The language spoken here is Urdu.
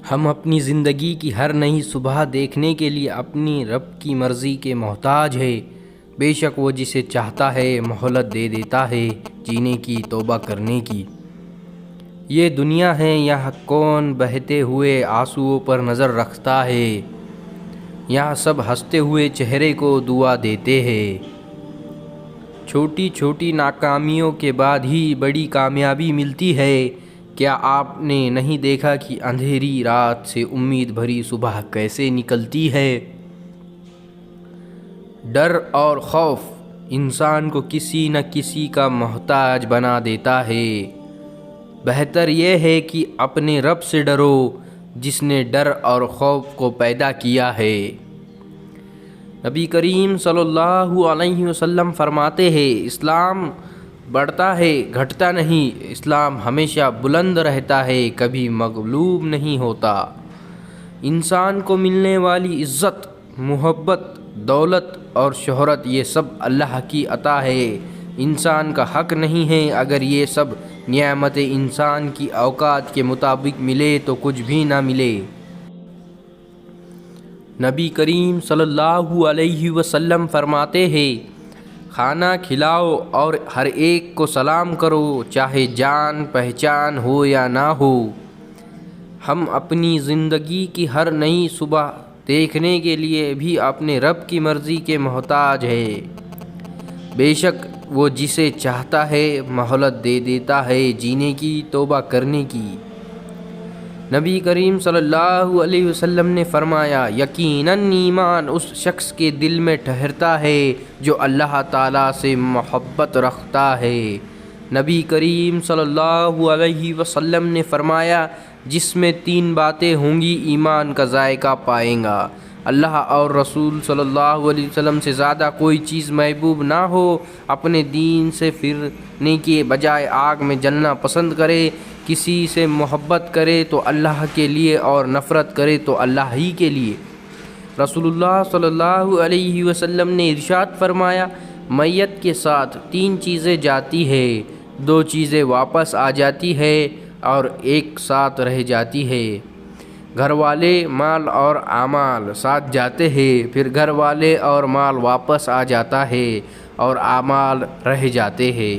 ہم اپنی زندگی کی ہر نئی صبح دیکھنے کے لیے اپنی رب کی مرضی کے محتاج ہے۔ بے شک وہ جسے چاہتا ہے مہلت دے دیتا ہے جینے کی، توبہ کرنے کی۔ یہ دنیا ہے، یہاں کون بہتے ہوئے آنسوؤں پر نظر رکھتا ہے، یہاں سب ہنستے ہوئے چہرے کو دعا دیتے ہیں۔ چھوٹی چھوٹی ناکامیوں کے بعد ہی بڑی کامیابی ملتی ہے۔ کیا آپ نے نہیں دیکھا کہ اندھیری رات سے امید بھری صبح کیسے نکلتی ہے؟ ڈر اور خوف انسان کو کسی نہ کسی کا محتاج بنا دیتا ہے۔ بہتر یہ ہے کہ اپنے رب سے ڈرو جس نے ڈر اور خوف کو پیدا کیا ہے۔ نبی کریم صلی اللہ علیہ وسلم فرماتے ہیں، اسلام بڑھتا ہے گھٹتا نہیں، اسلام ہمیشہ بلند رہتا ہے، کبھی مغلوب نہیں ہوتا۔ انسان کو ملنے والی عزت، محبت، دولت اور شہرت یہ سب اللہ کی عطا ہے۔ انسان کا حق نہیں ہے اگر یہ سب نعمتیں انسان کی اوقات کے مطابق ملے تو کچھ بھی نہ ملے۔ نبی کریم صلی اللہ علیہ وسلم فرماتے ہیں، کھانا کھلاؤ اور ہر ایک کو سلام کرو، چاہے جان پہچان ہو یا نہ ہو۔ ہم اپنی زندگی کی ہر نئی صبح دیکھنے کے لیے بھی اپنے رب کی مرضی کے محتاج ہیں۔ بے شک وہ جسے چاہتا ہے مہلت دے دیتا ہے جینے کی، توبہ کرنے کی۔ نبی کریم صلی اللہ علیہ وسلم نے فرمایا، یقیناً ایمان اس شخص کے دل میں ٹھہرتا ہے جو اللہ تعالیٰ سے محبت رکھتا ہے۔ نبی کریم صلی اللہ علیہ وسلم نے فرمایا، جس میں 3 باتیں ہوں گی ایمان کا ذائقہ پائیں گا۔ اللہ اور رسول صلی اللہ علیہ وسلم سے زیادہ کوئی چیز محبوب نہ ہو، اپنے دین سے پھرنے کے بجائے آگ میں جلنا پسند کرے، کسی سے محبت کرے تو اللہ کے لیے اور نفرت کرے تو اللہ ہی کے لیے۔ رسول اللہ صلی اللہ علیہ وسلم نے ارشاد فرمایا، میت کے ساتھ 3 چیزیں جاتی ہے، 2 چیزیں واپس آ جاتی ہے اور 1 ساتھ رہ جاتی ہے۔ گھر والے، مال اور اعمال ساتھ جاتے ہیں، پھر گھر والے اور مال واپس آ جاتا ہے اور اعمال رہ جاتے ہیں۔